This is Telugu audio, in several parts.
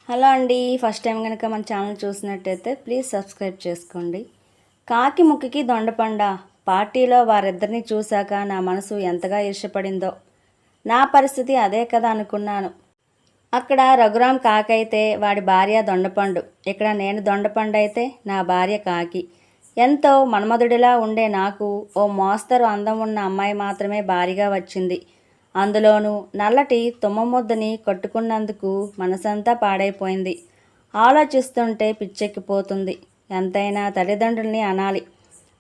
హలో అండి. ఫస్ట్ టైం కనుక మన ఛానల్ చూసినట్టయితే ప్లీజ్ సబ్స్క్రైబ్ చేసుకోండి. కాకి ముక్కికి దొండపండ పార్టీలో వారిద్దరిని చూశాక నా మనసు ఎంతగా ఈర్ష్యపడిందో. నా పరిస్థితి అదే కదా అనుకున్నాను. అక్కడ రఘురామ్ కాకైతే వాడి భార్య దొండపండు, ఇక్కడ నేను దొండపండు అయితే నా భార్య కాకి. ఎంతో మన్మధుడిలా ఉండే నాకు ఓ మోస్తరు అందం ఉన్న అమ్మాయి మాత్రమే భారీగా వచ్చింది. అందులోనూ నల్లటి తుమ్మముద్దని కట్టుకున్నందుకు మనసంతా పాడైపోయింది. ఆలోచిస్తుంటే పిచ్చెక్కిపోతుంది. ఎంతైనా తల్లిదండ్రుల్ని అనాలి.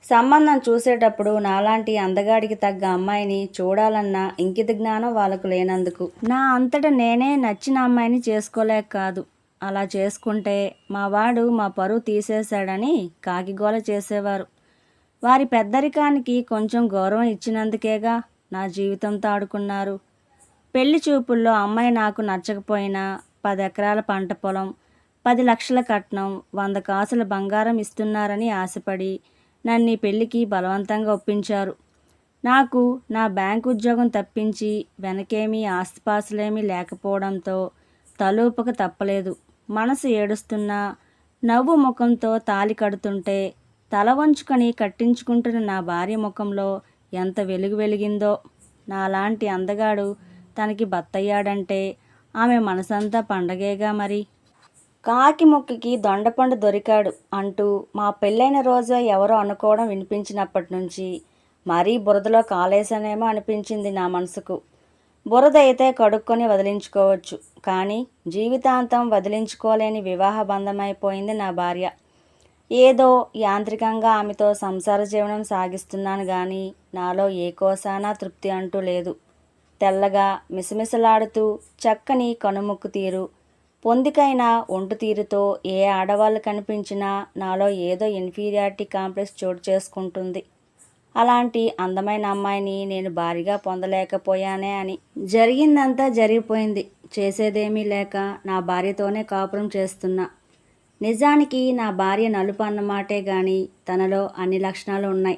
సంబంధం చూసేటప్పుడు నాలాంటి అందగాడికి తగ్గ అమ్మాయిని చూడాలన్న ఇంకిత జ్ఞానం వాళ్ళకు లేనందుకు నా అంతట నేనే నచ్చిన అమ్మాయిని చేసుకోలేక కాదు. అలా చేసుకుంటే మా వాడు మా పరువు తీసేశాడని కాకిగోల చేసేవారు. వారి పెద్దరికానికి కొంచెం గౌరవం ఇచ్చినందుకేగా నా జీవితంతో ఆడుకున్నారు. పెళ్లి చూపుల్లో అమ్మాయి నాకు నచ్చకపోయినా 10 ఎకరాల పంట పొలం, 10 లక్షల కట్నం, 100 కాసుల బంగారం ఇస్తున్నారని ఆశపడి నన్ను ఈ పెళ్లికి బలవంతంగా ఒప్పించారు. నాకు నా బ్యాంకు ఉద్యోగం తప్పించి వెనకేమీ ఆస్తిపాసులేమీ లేకపోవడంతో తలూపక తప్పలేదు. మనసు ఏడుస్తున్నా నవ్వు ముఖంతో తాళి కడుతుంటే తల వంచుకొని కట్టించుకుంటున్న నా భార్య ముఖంలో ఎంత వెలుగు వెలిగిందో. నాలాంటి అందగాడు తనకి భర్తయ్యాడంటే ఆమె మనసంతా పండగేగా మరి. కాకి ముక్కుకి దొండపండు దొరికాడు అంటూ మా పెళ్ళైన రోజు ఎవరో అనుకోవడం వినిపించినప్పటి నుంచి మరీ బురదలో కాలేసానేమో అనిపించింది నా మనసుకు. బురద అయితే కడుక్కొని వదిలించుకోవచ్చు, కానీ జీవితాంతం వదిలించుకోలేని వివాహ బంధమైపోయింది నా భార్య. ఏదో యాంత్రికంగా ఆమెతో సంసార జీవనం సాగిస్తున్నాను కానీ నాలో ఏ కోసానా తృప్తి అంటూ లేదు. తెల్లగా మిసమిసలాడుతూ చక్కని కనుముక్కు తీరు, పొందికైన ఒంటు తీరుతో ఏ ఆడవాళ్ళు కనిపించినా నాలో ఏదో ఇన్ఫీరియారిటీ కాంప్లెక్స్ చోటు చేసుకుంటుంది. అలాంటి అందమైన అమ్మాయిని నేను భారీగా పొందలేకపోయానే అని. జరిగిందంతా జరిగిపోయింది. చేసేదేమీ లేక నా భార్యతోనే కాపురం చేస్తున్నా. నిజానికి నా భార్య నలుపు అన్నమాటే కానీ తనలో అన్ని లక్షణాలు ఉన్నాయి.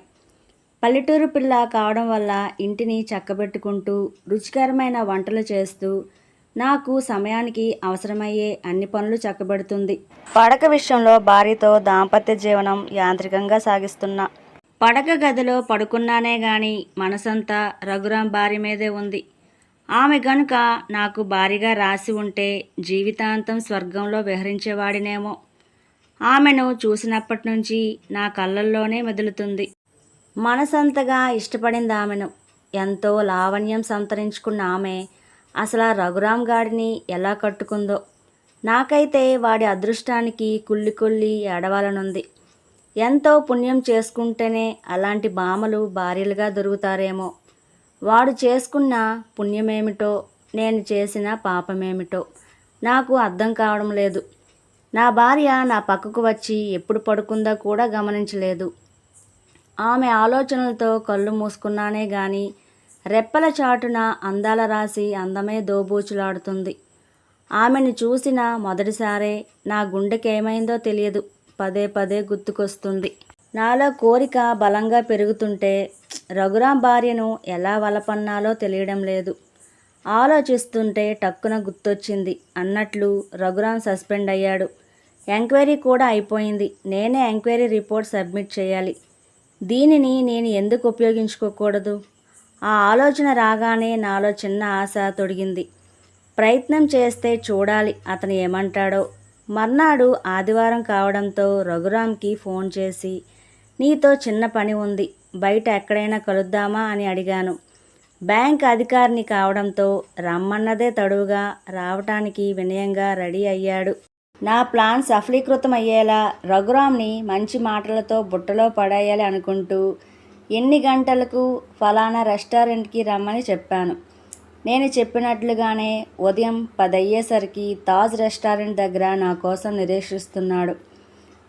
పల్లెటూరు పిల్ల కావడం వల్ల ఇంటిని చక్కబెట్టుకుంటూ రుచికరమైన వంటలు చేస్తూ నాకు సమయానికి అవసరమయ్యే అన్ని పనులు చక్కబెడుతుంది. పడక విషయంలో భార్యతో దాంపత్య జీవనం యాంత్రికంగా సాగిస్తున్నా. పడక గదిలో పడుకున్నానే గాని మనసంతా రఘురాం భార్య మీదే ఉంది. ఆమె గనుక నాకు భారీగా రాసి ఉంటే జీవితాంతం స్వర్గంలో విహరించేవాడినేమో. ఆమెను చూసినప్పటి నుంచి నా కళ్ళల్లోనే మెదులుతుంది. మనసంతగా ఇష్టపడింది ఆమెను. ఎంతో లావణ్యం సంతరించుకున్న ఆమె అసలు రఘురాం గాడిని ఎలా కట్టుకుందో. నాకైతే వాడి అదృష్టానికి కుళ్ళి కుళ్ళి ఏడవాలనుంది. ఎంతో పుణ్యం చేసుకుంటేనే అలాంటి భామలు భార్యలుగా దొరుకుతారేమో. వాడు చేసుకున్న పుణ్యమేమిటో నేను చేసిన పాపమేమిటో నాకు అర్థం కావడం లేదు. నా భార్య నా పక్కకు వచ్చి ఎప్పుడు పడుకుందో కూడా గమనించలేదు. ఆమె ఆలోచనలతో కళ్ళు మూసుకున్నానే గాని రెప్పల చాటున అందాల రాసి అందమే దోబూచులాడుతుంది. ఆమెను చూసిన మొదటిసారే నా గుండెకేమైందో తెలియదు, పదే పదే గుర్తుకొస్తుంది. నాలో కోరిక బలంగా పెరుగుతుంటే రఘురాం భార్యను ఎలా వలపన్నాలో తెలియడం లేదు. ఆలోచిస్తుంటే టక్కున గుర్తొచ్చింది. అన్నట్లు రఘురాం సస్పెండ్ అయ్యాడు. ఎంక్వైరీ కూడా అయిపోయింది. నేనే ఎంక్వైరీ రిపోర్ట్ సబ్మిట్ చేయాలి. దీనిని నేను ఎందుకు ఉపయోగించుకోకూడదు? ఆ ఆలోచన రాగానే నాలో చిన్న ఆశ తొడిగింది. ప్రయత్నం చేస్తే చూడాలి అతను ఏమంటాడో. మర్నాడు ఆదివారం కావడంతో రఘురాంకి ఫోన్ చేసి నీతో చిన్న పని ఉంది, బయట ఎక్కడైనా కలుద్దామా అని అడిగాను. బ్యాంక్ అధికారిని కావడంతో రమ్మన్నదే తడువుగా రావటానికి వినయంగా రెడీ అయ్యాడు. నా ప్లాన్ సఫలీకృతం అయ్యేలా రఘురాంని మంచి మాటలతో బుట్టలో పడేయాలి అనుకుంటూ ఎన్ని గంటలకు ఫలానా రెస్టారెంట్కి రమ్మని చెప్పాను. నేను చెప్పినట్లుగానే ఉదయం 10 అయ్యేసరికి తాజ్ రెస్టారెంట్ దగ్గర నా కోసం నిరీక్షిస్తున్నాడు.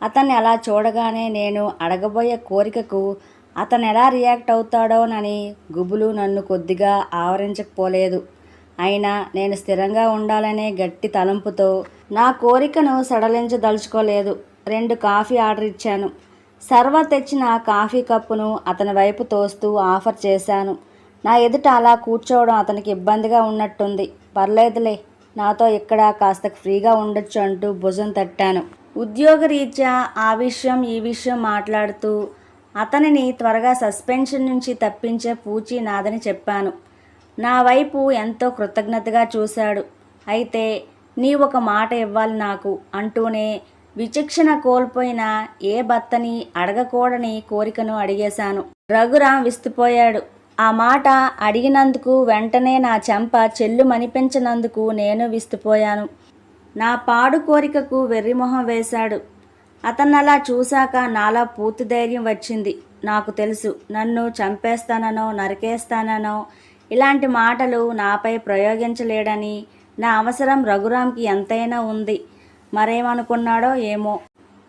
అతన్ని అలా చూడగానే నేను అడగబోయే కోరికకు అతను ఎలా రియాక్ట్ అవుతాడోనని గుబులు నన్ను కొద్దిగా ఆవరించకపోలేదు. అయినా నేను స్థిరంగా ఉండాలనే గట్టి తలంపుతో నా కోరికను సడలించదలుచుకోలేదు. 2 కాఫీ ఆర్డర్ ఇచ్చాను. సర్వర్ తెచ్చిన కాఫీ కప్పును అతని వైపు తోస్తూ ఆఫర్ చేశాను. నా ఎదుట అలా కూర్చోవడం అతనికి ఇబ్బందిగా ఉన్నట్టుంది. పర్లేదులే, నాతో ఇక్కడ కాస్త ఫ్రీగా ఉండొచ్చు అంటూ భుజం తట్టాను. ఉద్యోగరీత్యా ఆ విషయం ఈ విషయం మాట్లాడుతూ అతనిని త్వరగా సస్పెన్షన్ నుంచి తప్పించే పూచీ నాదని చెప్పాను. నా వైపు ఎంతో కృతజ్ఞతగా చూశాడు. అయితే నీ ఒక మాట ఇవ్వాలి నాకు అంటూనే విచక్షణ కోల్పోయిన ఏ భర్తని అడగకూడని కోరికను అడిగేశాను. రఘురాం విస్తుపోయాడు. ఆ మాట అడిగినందుకు వెంటనే నా చెంప చెల్లుమనిపించినందుకు నేను విస్తుపోయాను. నా పాడు కోరికకు వెర్రిమొహం వేశాడు. అతన్నలా చూశాక నాలో పూర్తి ధైర్యం వచ్చింది. నాకు తెలుసు, నన్ను చంపేస్తాననో నరికేస్తాననో ఇలాంటి మాటలు నాపై ప్రయోగించలేడని. నా అవసరం రఘురాంకి ఎంతైనా ఉంది. మరేమనుకున్నాడో ఏమో.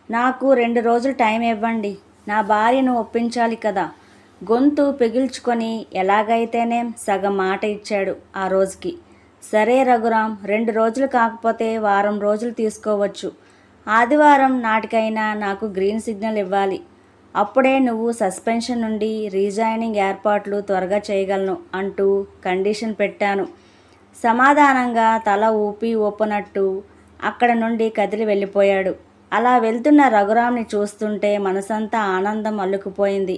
నాకు 2 రోజులు టైం ఇవ్వండి. నా భార్యను ఒప్పించాలి కదా. గొంతు పెగిల్చుకొని ఎలాగైతేనే సగం మాట ఇచ్చాడు ఆ రోజుకి. సరే రఘురాం, 2 రోజులు కాకపోతే వారం రోజులు తీసుకోవచ్చు. ఆదివారం నాటికైనా నాకు గ్రీన్ సిగ్నల్ ఇవ్వాలి. అప్పుడే నువ్వు సస్పెన్షన్ నుండి రీజాయినింగ్ ఏర్పాట్లు త్వరగా చేయగలను అంటూ కండిషన్ పెట్టాను. సమాధానంగా తల ఊపనట్టు అక్కడ నుండి కదిలి వెళ్ళిపోయాడు. అలా వెళ్తున్న రఘురాంని చూస్తుంటే మనసంతా ఆనందం అల్లుకుపోయింది.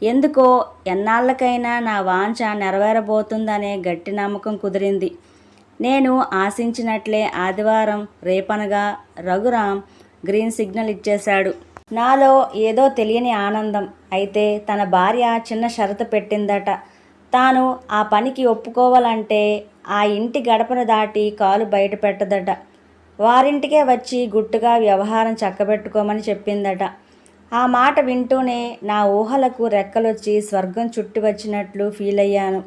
ఎందుకో ఎన్నాళ్ళకైనా నా వాంఛ నెరవేరబోతుందనే గట్టి నమ్మకం కుదిరింది. నేను ఆశించినట్లే ఆదివారం రేపనగా రఘురాం గ్రీన్ సిగ్నల్ ఇచ్చేశాడు. నాలో ఏదో తెలియని ఆనందం. అయితే తన భార్య చిన్న షరతు పెట్టిందట. తాను ఆ పనికి ఒప్పుకోవాలంటే ఆ ఇంటి గడపను దాటి కాలు బయట పెట్టదట. వారింటికే వచ్చి గుట్టుగా వ్యవహారం చక్కబెట్టుకోమని చెప్పిందట. ఆ మాట వింటూనే నా ఊహలకు రెక్కలొచ్చి స్వర్గం చుట్టి వచ్చినట్లు ఫీల్ అయ్యాను.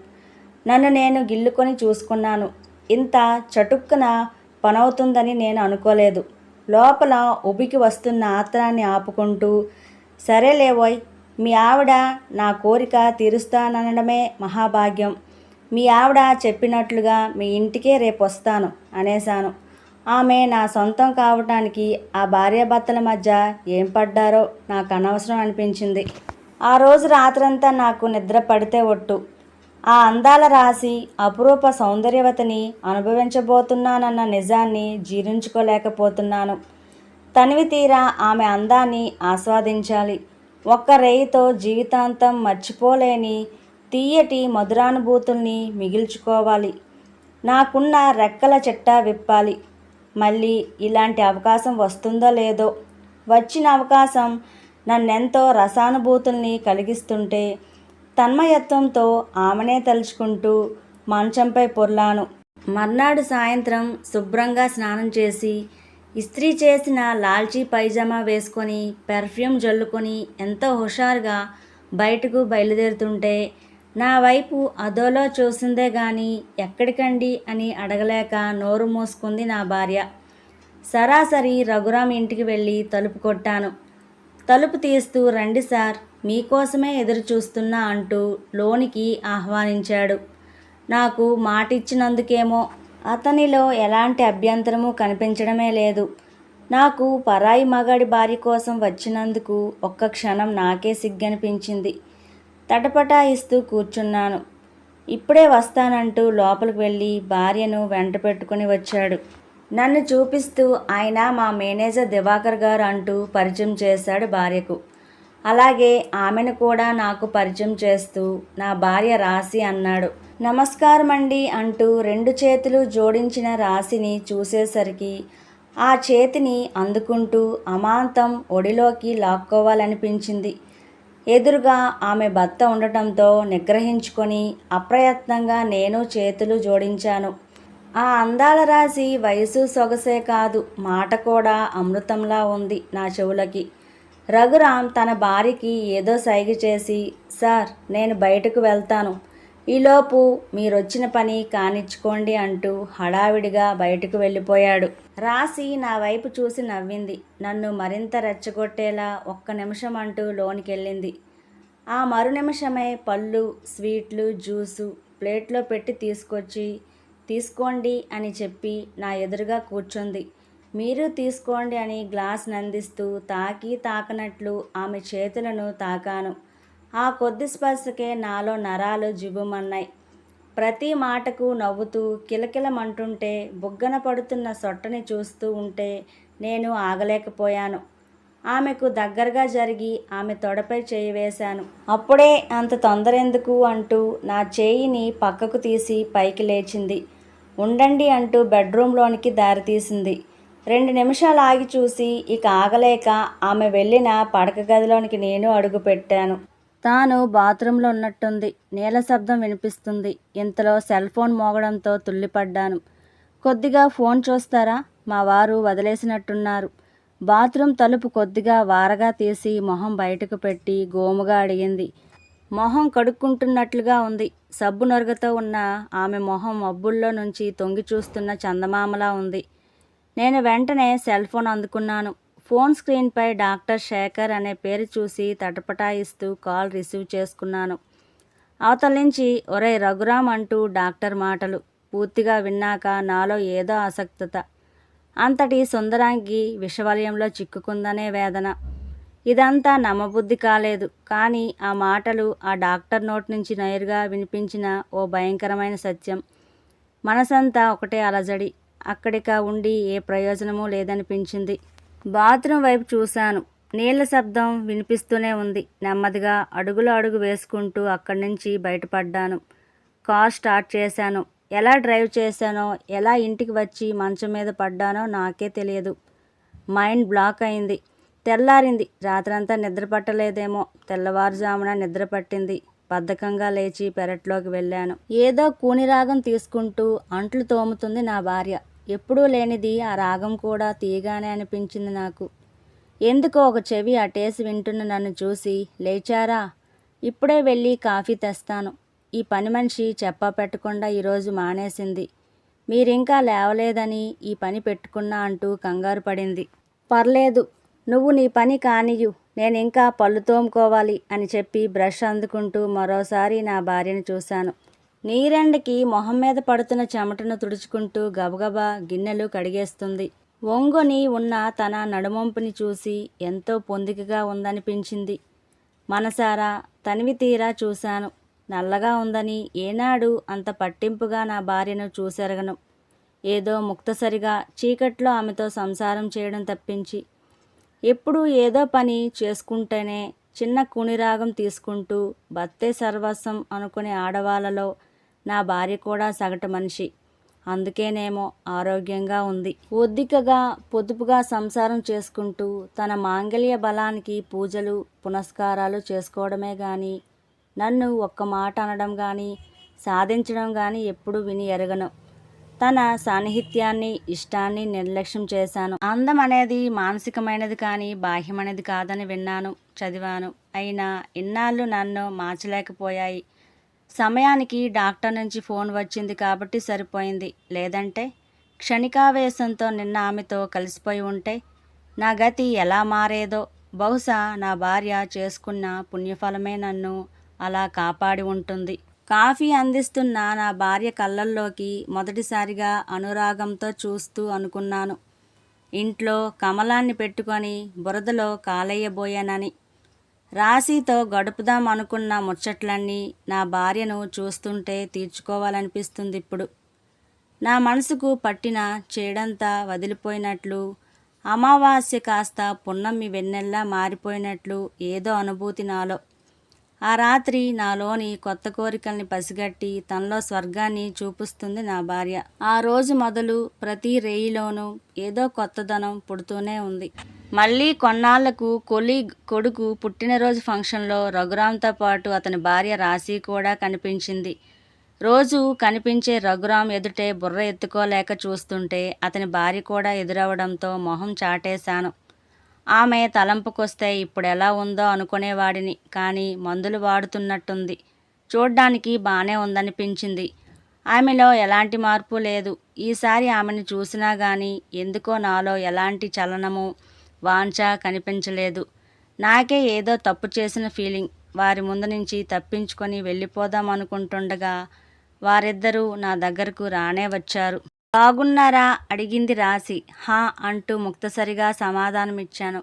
నన్ను నేను గిల్లుకొని చూసుకున్నాను. ఇంత చటుక్కున పనవుతుందని నేను అనుకోలేదు. లోపల ఉబికి వస్తున్న ఆత్రాన్ని ఆపుకుంటూ, సరేలేవోయ్, మీ ఆవిడ నా కోరిక తీరుస్తాననడమే మహాభాగ్యం. మీ ఆవిడ చెప్పినట్లుగా మీ ఇంటికే రేపు వస్తాను అనేశాను. ఆమె నా సొంతం కావటానికి ఆ భార్యాభర్తల మధ్య ఏం పడ్డారో నాకు అనవసరం అనిపించింది. ఆ రోజు రాత్రంతా నాకు నిద్ర పడితే ఒట్టు. ఆ అందాల రాశి అపురూప సౌందర్యవతిని అనుభవించబోతున్నానన్న నిజాన్ని జీర్ణించుకోలేకపోతున్నాను. తనివి తీరా ఆమె అందాన్ని ఆస్వాదించాలి. ఒక్క రేయితో జీవితాంతం మర్చిపోలేని తీయటి మధురానుభూతుల్ని మిగిల్చుకోవాలి. నాకున్న రెక్కల చిట్టా విప్పాలి. మళ్ళీ ఇలాంటి అవకాశం వస్తుందో లేదో. వచ్చిన అవకాశం నన్నెంతో రసానుభూతుల్ని కలిగిస్తుంటే తన్మయత్వంతో ఆమెనే తలుచుకుంటూ మంచంపై పొర్లాను. మర్నాడు సాయంత్రం శుభ్రంగా స్నానం చేసి ఇస్త్రీ చేసిన లాల్చీ పైజామా వేసుకొని పెర్ఫ్యూమ్ జల్లుకొని ఎంతో హుషారుగా బయటకు బయలుదేరుతుంటే నా వైపు అదోలో చూసిందే గాని ఎక్కడికండి అని అడగలేక నోరు మూసుకుంది నా భార్య. సరాసరి రఘురాం ఇంటికి వెళ్ళి తలుపు కొట్టాను. తలుపు తీస్తూ, రండి సార్, మీకోసమే ఎదురు చూస్తున్నా అంటూ లోనికి ఆహ్వానించాడు. నాకు మాటిచ్చినందుకేమో అతనిలో ఎలాంటి అభ్యంతరము కనిపించడమే లేదు. నాకు పరాయి మగాడి భార్య కోసం వచ్చినందుకు ఒక్క క్షణం నాకే సిగ్గనిపించింది. తటపటాయిస్తూ కూర్చున్నాను. ఇప్పుడే వస్తానంటూ లోపలికి వెళ్ళి భార్యను వెంట పెట్టుకుని వచ్చాడు. నన్ను చూపిస్తూ ఆయన మా మేనేజర్ దివాకర్ గారు అంటూ పరిచయం చేశాడు భార్యకు. అలాగే ఆమెను కూడా నాకు పరిచయం చేస్తూ నా భార్య రాశి అన్నాడు. నమస్కారం అండి అంటూ 2 చేతులు జోడించిన రాశిని చూసేసరికి ఆ చేతిని అందుకుంటూ అమాంతం ఒడిలోకి లాక్కోవాలనిపించింది. ఎదురుగా ఆమె భర్త ఉండటంతో నిగ్రహించుకొని అప్రయత్నంగా నేను చేతులు జోడించాను. ఆ అందాల రాశి వయసు సొగసే కాదు, మాట కూడా అమృతంలా ఉంది నా చెవులకి. రఘురాం తన భార్యకి ఏదో సైగ చేసి, సార్ నేను బయటకు వెళ్తాను, ఈలోపు మీరొచ్చిన పని కానిచ్చుకోండి అంటూ హడావిడిగా బయటకు వెళ్ళిపోయాడు. రాశి నా వైపు చూసి నవ్వింది. నన్ను మరింత రెచ్చగొట్టేలా ఒక్క నిమిషం అంటూ లోనికెళ్ళింది. ఆ మరు నిమిషమే పళ్ళు, స్వీట్లు, జ్యూసు ప్లేట్లో పెట్టి తీసుకొచ్చి తీసుకోండి అని చెప్పి నా ఎదురుగా కూర్చుంది. మీరు తీసుకోండి అని గ్లాస్ నందిస్తూ తాకనట్లు ఆమె చేతులను తాకాను. ఆ కొద్ది స్పర్శకే నాలో నరాలు జివ్వుమన్నాయి. ప్రతి మాటకు నవ్వుతూ కిలకిలమంటుంటే బుగ్గన పడుతున్న సొట్టని చూస్తూ ఉంటే నేను ఆగలేకపోయాను. ఆమెకు దగ్గరగా జరిగి ఆమె తొడపై చేయి వేశాను. అప్పుడే అంత తొందరెందుకు అంటూ నా చేయిని పక్కకు తీసి పైకి లేచింది. ఉండండి అంటూ బెడ్రూంలోనికి దారితీసింది. 2 నిమిషాలు ఆగి చూసి ఇక ఆగలేక ఆమె వెళ్ళిన పడక గదిలోనికి నేను అడుగు పెట్టాను. తాను బాత్రూంలో ఉన్నట్టుంది. నీళ్ల శబ్దం వినిపిస్తుంది. ఇంతలో సెల్ ఫోన్ మోగడంతో తుల్లిపడ్డాను. కొద్దిగా ఫోన్ చూస్తారా? మా వారు వదిలేసినట్టున్నారు. బాత్రూం తలుపు కొద్దిగా వారగా తీసి మొహం బయటకు పెట్టి గోముగా అడిగింది. మొహం కడుక్కుంటున్నట్లుగా ఉంది. సబ్బు నొరగతో ఉన్న ఆమె మొహం మబ్బుల్లో నుంచి తొంగి చూస్తున్న చందమామలా ఉంది. నేను వెంటనే సెల్ ఫోన్ అందుకున్నాను. ఫోన్ స్క్రీన్పై డాక్టర్ శేఖర్ అనే పేరు చూసి తటపటాయిస్తూ కాల్ రిసీవ్ చేసుకున్నాను. అవతల నుంచి ఒరేయ్ రఘురామ్ అంటూ డాక్టర్ మాటలు పూర్తిగా విన్నాక నాలో ఏదో అసక్తత. అంతటి సుందరాంగి విషవలయంలో చిక్కుకుందనే వేదన. ఇదంతా నమ్మబుద్ధి కాలేదు. కానీ ఆ మాటలు ఆ డాక్టర్ నోటి నుంచి నేరుగా వినిపించిన ఓ భయంకరమైన సత్యం. మనసంతా ఒకటే అలజడి. అక్కడిక ఉండి ఏ ప్రయోజనమూ లేదనిపించింది. బాత్రూం వైపు చూశాను. నీళ్ల శబ్దం వినిపిస్తూనే ఉంది. నెమ్మదిగా అడుగు వేసుకుంటూ అక్కడి నుంచి బయటపడ్డాను. కార్ స్టార్ట్ చేశాను. ఎలా డ్రైవ్ చేశానో, ఎలా ఇంటికి వచ్చి మంచం మీద పడ్డానో నాకే తెలియదు. మైండ్ బ్లాక్ అయింది. తెల్లారింది. రాత్రంతా నిద్ర పట్టలేదేమో. తెల్లవారుజామున నిద్ర పట్టింది. బద్ధకంగా లేచి పెరట్లోకి వెళ్ళాను. ఏదో కూని రాగం తీసుకుంటూ అంట్లు తోముతుంది నా భార్య. ఎప్పుడూ లేనిది ఆ రాగం కూడా తీయగానే అనిపించింది నాకు. ఎందుకో ఒక చెవి అటేసి వింటున్న నన్ను చూసి, లేచారా? ఇప్పుడే వెళ్ళి కాఫీ తెస్తాను. ఈ పని మనిషి చెప్పా పెట్టకుండా ఈరోజు మానేసింది. మీరింకా లేవలేదని ఈ పని పెట్టుకున్నా అంటూ కంగారు పడింది. పర్లేదు, నువ్వు నీ పని కానియ్యు, నేనింకా పళ్ళు తోముకోవాలి అని చెప్పి బ్రష్ అందుకుంటూ మరోసారి నా భార్యను చూశాను. నీరెండకి మొహం మీద పడుతున్న చెమటను తుడుచుకుంటూ గబగబా గిన్నెలు కడిగేస్తుంది. ఒంగొని ఉన్న తన నడుమొంపుని చూసి ఎంతో పొందికగా ఉందనిపించింది. మనసారా తనివి తీరా చూశాను. నల్లగా ఉందని ఏనాడు అంత పట్టింపుగా నా భార్యను చూసెరగను. ఏదో ముక్తసరిగా చీకట్లో ఆమెతో సంసారం చేయడం తప్పించి ఎప్పుడూ ఏదో పని చేసుకుంటేనే చిన్న కూనిరాగం తీసుకుంటూ భర్తే సర్వస్వం అనుకునే ఆడవాళ్ళలో నా భార్య కూడా సగటు మనిషి. అందుకేనేమో ఆరోగ్యంగా ఉంది. ఒద్దికగా పొదుపుగా సంసారం చేసుకుంటూ తన మాంగళ్య బలానికి పూజలు పునస్కారాలు చేసుకోవడమే కానీ నన్ను ఒక్క మాట అనడం కానీ సాధించడం కానీ ఎప్పుడు విని ఎరగను. తన సాన్నిహిత్యాన్ని ఇష్టాన్ని నిర్లక్ష్యం చేశాను. అందం అనేది మానసికమైనది కానీ బాహ్యమైనది కాదని విన్నాను, చదివాను. అయినా ఇన్నాళ్ళు నన్ను మార్చలేకపోయాయి. సమయానికి డాక్టర్ నుంచి ఫోన్ వచ్చింది కాబట్టి సరిపోయింది. లేదంటే క్షణికావేశంతో నిన్న ఆమెతో కలిసిపోయి ఉంటే నా గతి ఎలా మారేదో. బహుశా నా భార్య చేసుకున్న పుణ్యఫలమే నన్ను అలా కాపాడి ఉంటుంది. కాఫీ అందిస్తున్న నా భార్య కళ్ళల్లోకి మొదటిసారిగా అనురాగంతో చూస్తూ అనుకున్నాను, ఇంట్లో కమలాన్ని పెట్టుకొని బురదలో కాలేయబోయానని. రాశితో గడుపుదాం అనుకున్న ముచ్చట్లన్నీ నా భార్యను చూస్తుంటే తీర్చుకోవాలనిపిస్తుంది ఇప్పుడు. నా మనసుకు పట్టిన చేడంతా వదిలిపోయినట్లు, అమావాస్య కాస్త పున్నమి వెన్నెల్లా మారిపోయినట్లు ఏదో అనుభూతి నాలో. ఆ రాత్రి నాలోని కొత్త కోరికల్ని పసిగట్టి తనలో స్వర్గాన్ని చూపిస్తుంది నా భార్య. ఆ రోజు మొదలు ప్రతి రేయిలోనూ ఏదో కొత్తదనం పుడుతూనే ఉంది. మళ్ళీ కొన్నాళ్లకు కొడుకు పుట్టినరోజు ఫంక్షన్లో రఘురామ్తో పాటు అతని భార్య రాశి కూడా కనిపించింది. రోజు కనిపించే రఘురామ్ ఎదుటే బుర్ర ఎత్తుకోలేక చూస్తుంటే అతని భార్య కూడా ఎదురవడంతో మొహం చాటేశాను. ఆమె తలంపుకొస్తే ఇప్పుడు ఎలా ఉందో అనుకునేవాడిని. కానీ మందులు వాడుతున్నట్టుంది. చూడ్డానికి బాగానే ఉందనిపించింది. ఆమెలో ఎలాంటి మార్పు లేదు. ఈసారి ఆమెను చూసినా కానీ ఎందుకో నాలో ఎలాంటి చలనము వాంఛ కనిపించలేదు. నాకే ఏదో తప్పు చేసిన ఫీలింగ్. వారి ముందు నుంచి తప్పించుకొని వెళ్ళిపోదాం అనుకుంటుండగా వారిద్దరూ నా దగ్గరకు రానే వచ్చారు. బాగున్నారా అడిగింది రాశి. హా అంటూ ముక్తసరిగా సమాధానమిచ్చాను.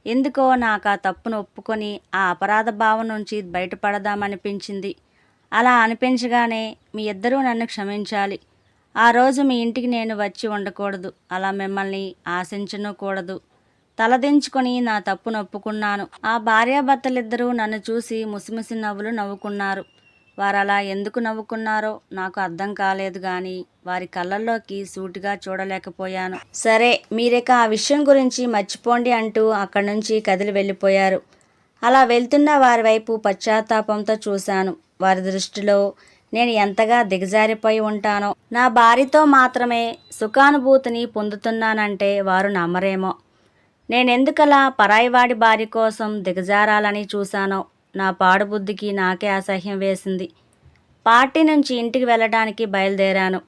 ఎందుకో నాకు ఆ తప్పును ఒప్పుకొని ఆ అపరాధ భావం నుంచి బయటపడదామనిపించింది. అలా అనిపించగానే మీ ఇద్దరూ నన్ను క్షమించాలి. ఆ రోజు మీ ఇంటికి నేను వచ్చి ఉండకూడదు. అలా మిమ్మల్ని ఆశించను కూడదు. తలదించుకొని నా తప్పును ఒప్పుకున్నాను. ఆ భార్యాభర్తలిద్దరూ నన్ను చూసి ముసిముసి నవ్వులు నవ్వుకున్నారు. వారలా ఎందుకు నవ్వుకున్నారో నాకు అర్థం కాలేదు గాని వారి కళ్ళల్లోకి సూటిగా చూడలేకపోయాను. సరే, మీరిక ఆ విషయం గురించి మర్చిపోండి అంటూ అక్కడి నుంచి కదిలి వెళ్ళిపోయారు. అలా వెళ్తున్న వారి వైపు పశ్చాత్తాపంతో చూశాను. వారి దృష్టిలో నేను ఎంతగా దిగజారిపోయి ఉంటానో, నా భార్యతో మాత్రమే సుఖానుభూతిని పొందుతున్నానంటే వారు నమ్మరేమో. నేనెందుకలా పరాయివాడి భార్య కోసం దిగజారాలని చూశానో నా పాడుబుద్ధికి నాకే అసహ్యం వేసింది. పార్టీ నుంచి ఇంటికి వెళ్ళడానికి బయలుదేరాను.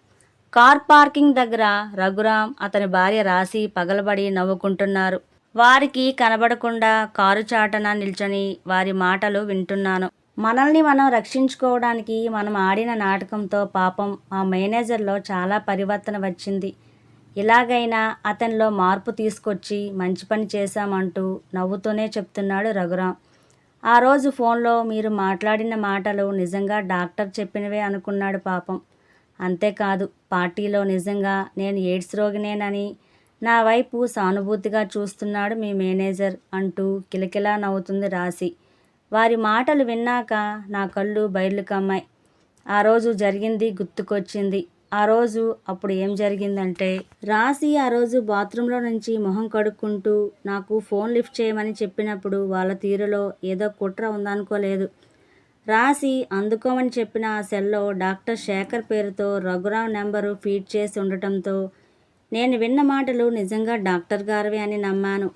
కార్ పార్కింగ్ దగ్గర రఘురాం, అతని భార్య రాశి పగలబడి నవ్వుకుంటున్నారు. వారికి కనబడకుండా కారు చాటన నిల్చొని వారి మాటలు వింటున్నాను. మనల్ని మనం రక్షించుకోవడానికి మనం ఆడిన నాటకంతో పాపం మా మేనేజర్లో చాలా పరివర్తన వచ్చింది. ఇలాగైనా అతనిలో మార్పు తీసుకొచ్చి మంచి పని చేశామంటూ నవ్వుతూనే చెప్తున్నాడు రఘురాం. ఆ రోజు ఫోన్లో మీరు మాట్లాడిన మాటలు నిజంగా డాక్టర్ చెప్పినవే అనుకున్నాడు పాపం. అంతేకాదు, పార్టీలో నిజంగా నేను ఎయిడ్స్ రోగినేనని నా వైపు సానుభూతిగా చూస్తున్నాడు మీ మేనేజర్ అంటూ కిలకిలా నవ్వుతుంది రాశి. వారి మాటలు విన్నాక నా కళ్ళు బయర్లు కమ్మాయి. ఆ రోజు జరిగింది గుర్తుకొచ్చింది. ఆ రోజు అప్పుడు ఏం జరిగిందంటే, రాశి ఆ రోజు బాత్రూంలో నుంచి మొహం కడుక్కుంటూ నాకు ఫోన్ లిఫ్ట్ చేయమని చెప్పినప్పుడు వాళ్ళ తీరులో ఏదో కుట్ర ఉందనుకోలేదు. రాశి అందుకోమని చెప్పిన ఆ సెల్లో డాక్టర్ శేఖర్ పేరుతో రఘురాం నెంబరు ఫీడ్ చేసి ఉండటంతో నేను విన్న మాటలు నిజంగా డాక్టర్ గారివే అని నమ్మాను.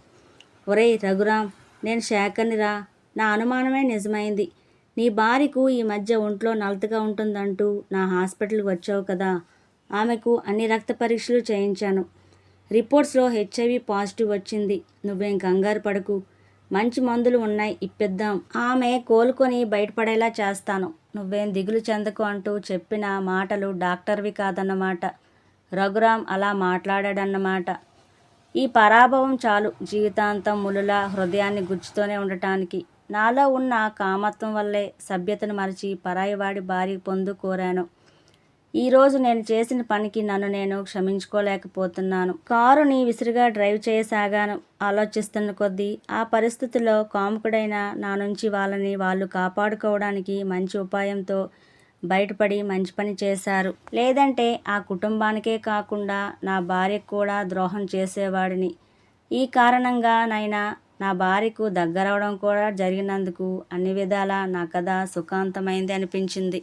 ఒరేయ్ రఘురాం, నేను శేఖర్నిరా. నా అనుమానమే నిజమైంది. నీ భార్యకు ఈ మధ్య ఒంట్లో నలతగా ఉంటుందంటూ నా హాస్పిటల్కి వచ్చావు కదా. ఆమెకు అన్ని రక్త పరీక్షలు చేయించాను. రిపోర్ట్స్లో హెచ్ఐవి పాజిటివ్ వచ్చింది. నువ్వేం కంగారు పడకు. మంచి మందులు ఉన్నాయి, ఇప్పిద్దాం. ఆమె కోలుకొని బయటపడేలా చేస్తాను. నువ్వేం దిగులు చెందకు అంటూ చెప్పిన మాటలు డాక్టర్వి కాదన్నమాట. రఘురాం అలా మాట్లాడాడన్నమాట. ఈ పరాభవం చాలు జీవితాంతం ములులా హృదయాన్ని గుచ్చుతూనే ఉండటానికి. నాలో ఉన్న కామత్వం వల్లే సభ్యతను మరచి పరాయివాడి భార్య పొందు కోరాను. ఈరోజు నేను చేసిన పనికి నన్ను నేను క్షమించుకోలేకపోతున్నాను. కారుని విసురుగా డ్రైవ్ చేయసాగాను. ఆలోచిస్తున్న కొద్దీ ఆ పరిస్థితుల్లో కాముకుడైన నా నుంచి వాళ్ళని వాళ్ళు కాపాడుకోవడానికి మంచి ఉపాయంతో బయటపడి మంచి పని చేశారు. లేదంటే ఆ కుటుంబానికే కాకుండా నా భార్యకు కూడా ద్రోహం చేసేవాడిని. ఈ కారణంగా నైనా నా భార్యకు దగ్గరవడం కూడా జరిగినందుకు అన్ని విధాలా నా కథ సుఖాంతమైంది అనిపించింది.